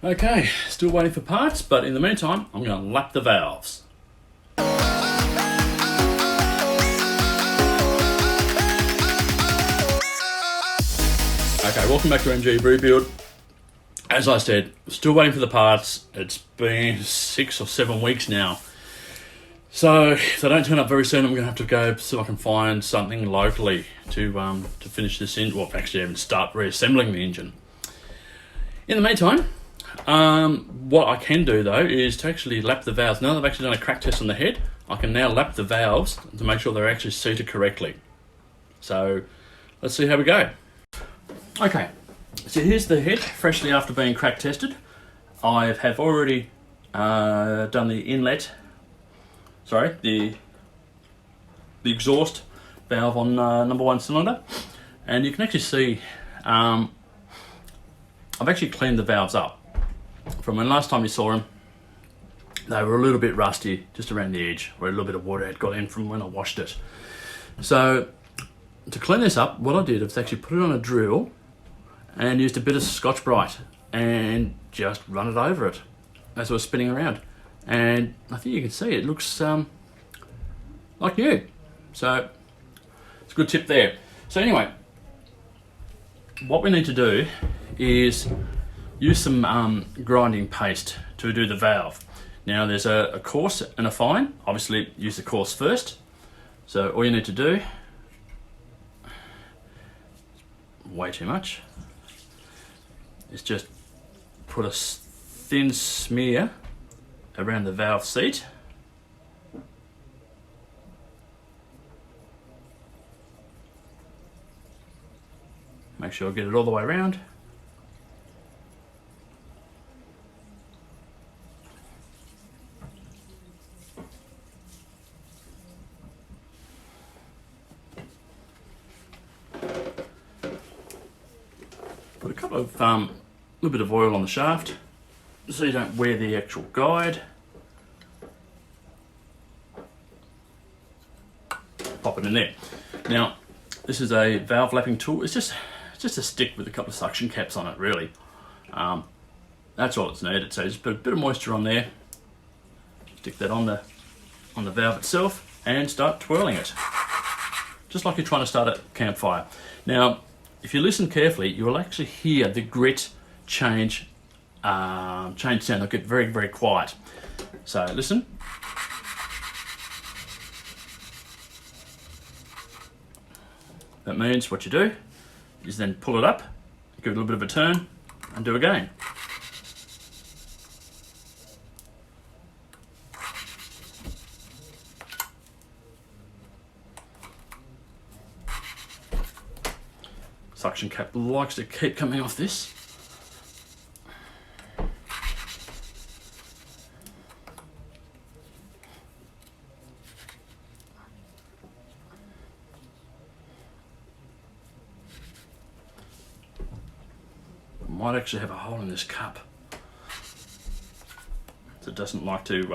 Okay, still waiting for parts, but in the meantime, I'm going to lap the valves. Okay, welcome back to MG Rebuild. As I said, still waiting for the parts. It's been 6 or 7 weeks now. So if they don't turn up very soon, I'm going to have to go see if I can find something locally to finish this engine. Well, actually even start reassembling the engine. In the meantime, what I can do though is to actually lap the valves. Now that I've actually done a crack test on the head, I can now lap the valves to make sure they're actually seated correctly. So let's see how we go. Okay, so here's the head, freshly after being crack tested. I have already done the inlet, the exhaust valve on number 1 cylinder, and you can actually see I've actually cleaned the valves up. From when last time you saw them, they were a little bit rusty just around the edge, where a little bit of water had got in from when I washed it. So to clean this up, what I did was actually put it on a drill and used a bit of Scotch-Brite and just run it over it as it was spinning around. And I think you can see it looks like new. So it's a good tip there. So anyway, what we need to do is use some grinding paste to do the valve. Now there's a coarse and a fine. Obviously use the coarse first. So all you need to do, way too much, is just put a thin smear around the valve seat. Make sure I get it all the way around. Put a couple of little bit of oil on the shaft so you don't wear the actual guide. Pop it in there. Now this is a valve lapping tool. It's just a stick with a couple of suction caps on it, really. That's all it's needed. So just put a bit of moisture on there, stick that on the valve itself, and start twirling it, just like you're trying to start a campfire. Now if you listen carefully, you will actually hear the grit change sound. It'll get very, very quiet. So listen. That means what you do is then pull it up, give it a little bit of a turn, and do again. Suction cap likes to keep coming off this. Might actually have a hole in this cup. So it doesn't like to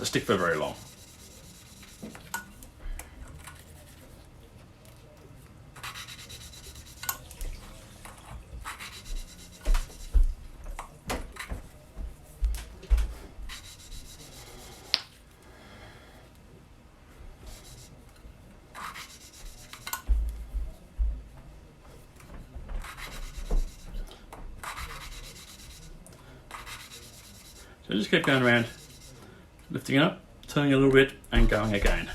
stick for very long. So just keep going around, lifting it up, turning a little bit, and going again.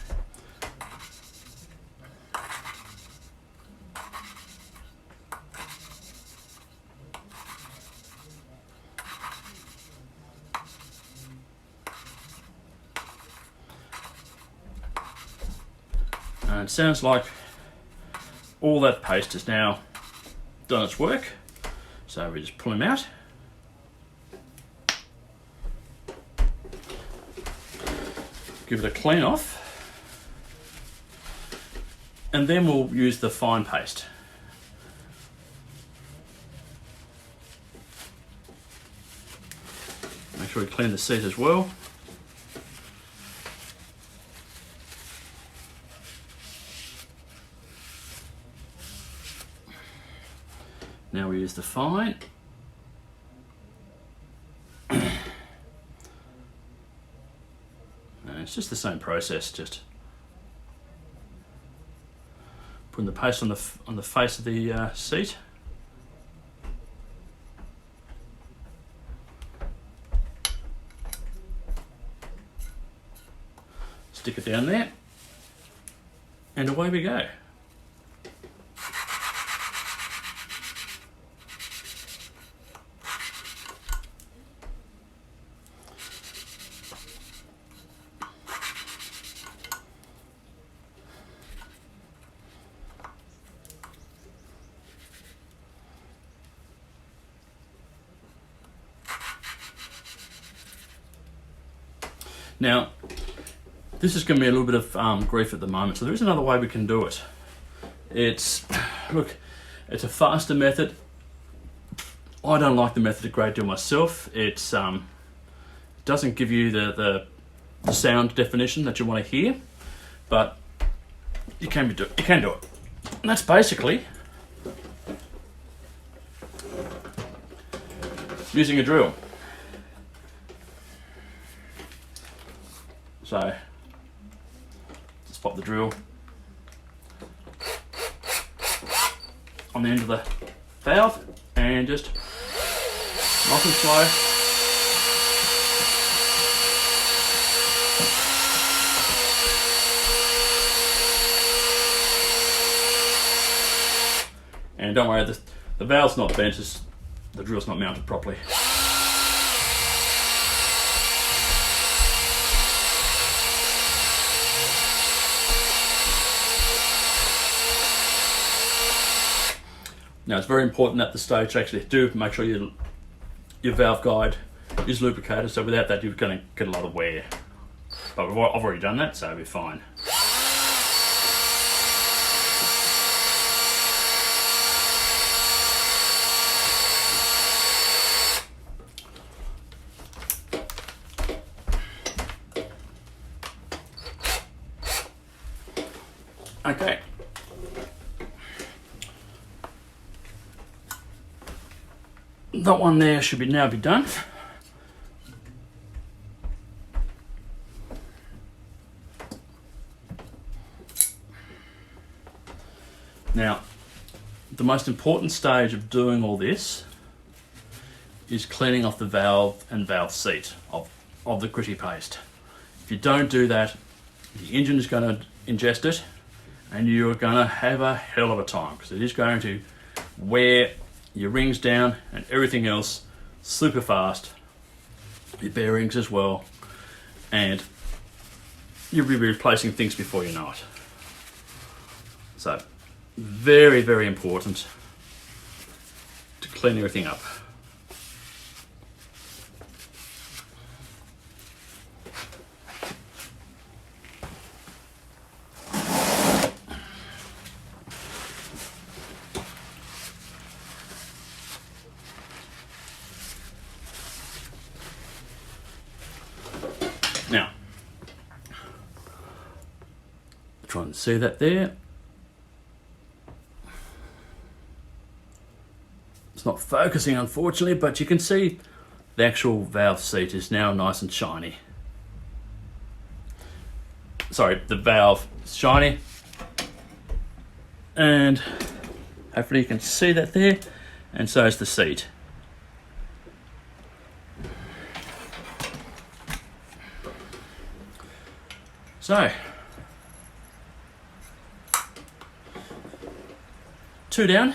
And it sounds like all that paste has now done its work. So we just pull them out. Give it a clean off, and then we'll use the fine paste. Make sure we clean the seat as well. Now we we use the fine. And it's just the same process, just putting the paste on the face of the seat. Stick it down there, and away we go. Now, this is going to be a little bit of grief at the moment, so there is another way we can do it. It's a faster method. I don't like the method a great deal myself. It's doesn't give you the sound definition that you want to hear, but you can do it. And that's basically using a drill. So just pop the drill on the end of the valve and just nice and slow. And don't worry, the valve's not bent, the drill's not mounted properly. Now it's very important at the stage actually do make sure your valve guide is lubricated, so without that you're going to get a lot of wear. But I've already done that, so we're fine. Okay. That one there should now be done. Now, the most important stage of doing all this is cleaning off the valve and valve seat of the gritty paste. If you don't do that, the engine is going to ingest it and you're going to have a hell of a time, because it is going to wear your rings down and everything else super fast, your bearings as well, and you'll be replacing things before you know it. So very, very important to clean everything up. Now, try and see that there. It's not focusing unfortunately, but you can see the actual valve seat is now nice and shiny. Sorry, the valve is shiny. And hopefully you can see that there, and so is the seat. So, 2 down,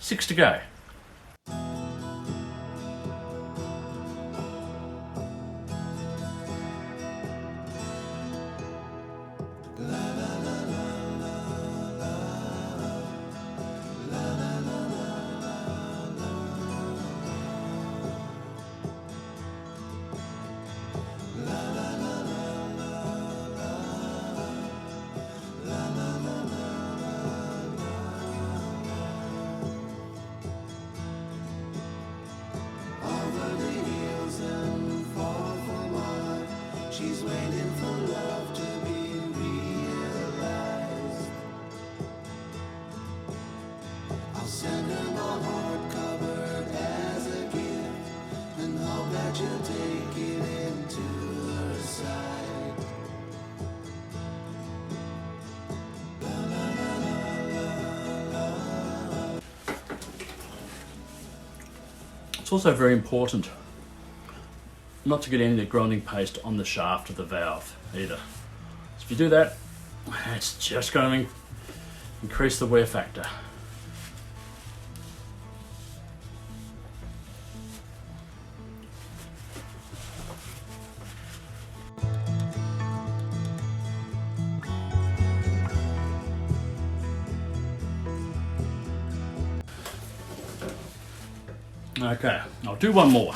6 to go. It's also very important not to get any of the grinding paste on the shaft of the valve either. So if you do that, it's just going to increase the wear factor. Okay, I'll do one more.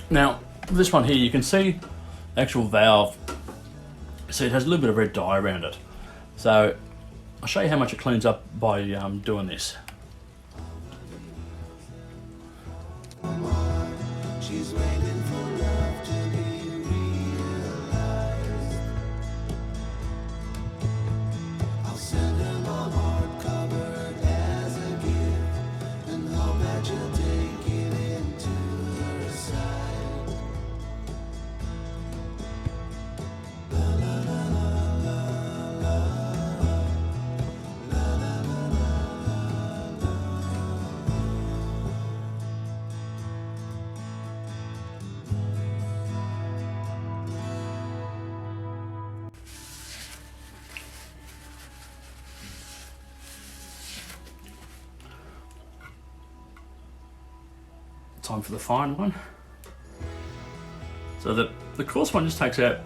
Now, this one here, you can see the actual valve, see it has a little bit of red dye around it. So I'll show you how much it cleans up by doing this. She's waiting for love to be realized. I'll send her my heart covered as a gift, and hope that you'll take it into her side. Time for the fine one. So the coarse one just takes out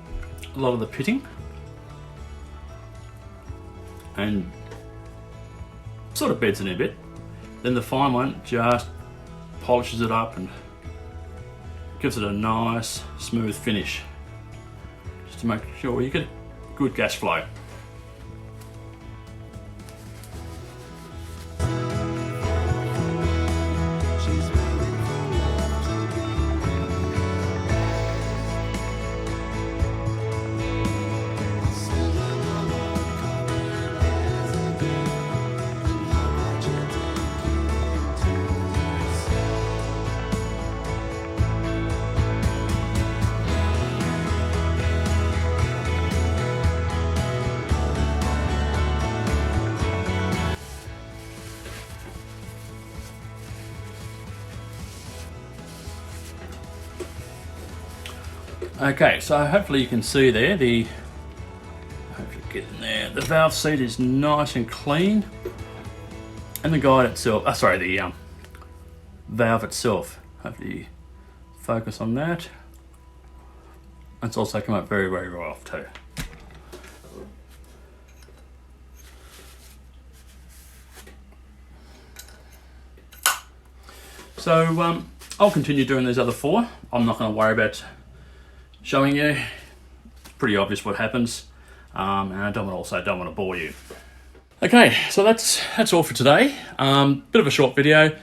a lot of the pitting and sort of beds it in a bit. Then the fine one just polishes it up and gives it a nice smooth finish, just to make sure you get good gas flow. Okay, so hopefully you can see there, hopefully get in there, the valve seat is nice and clean, and the guide itself, the valve itself, hopefully focus on that. It's also come up very, very rough too. So I'll continue doing these other four. I'm not going to worry about showing you. It's pretty obvious what happens, and I don't want to bore you. Okay, so that's all for today. Bit of a short video,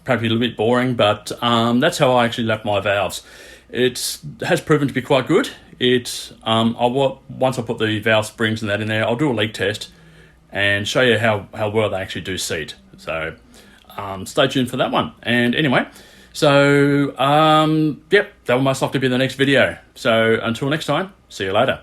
probably a little bit boring, but that's how I actually left my valves. It has proven to be quite good. Once I put the valve springs and that in there, I'll do a leak test and show you how well they actually do seat. So stay tuned for that one. And anyway, so yep, that will most likely be the next video. So until next time, see you later.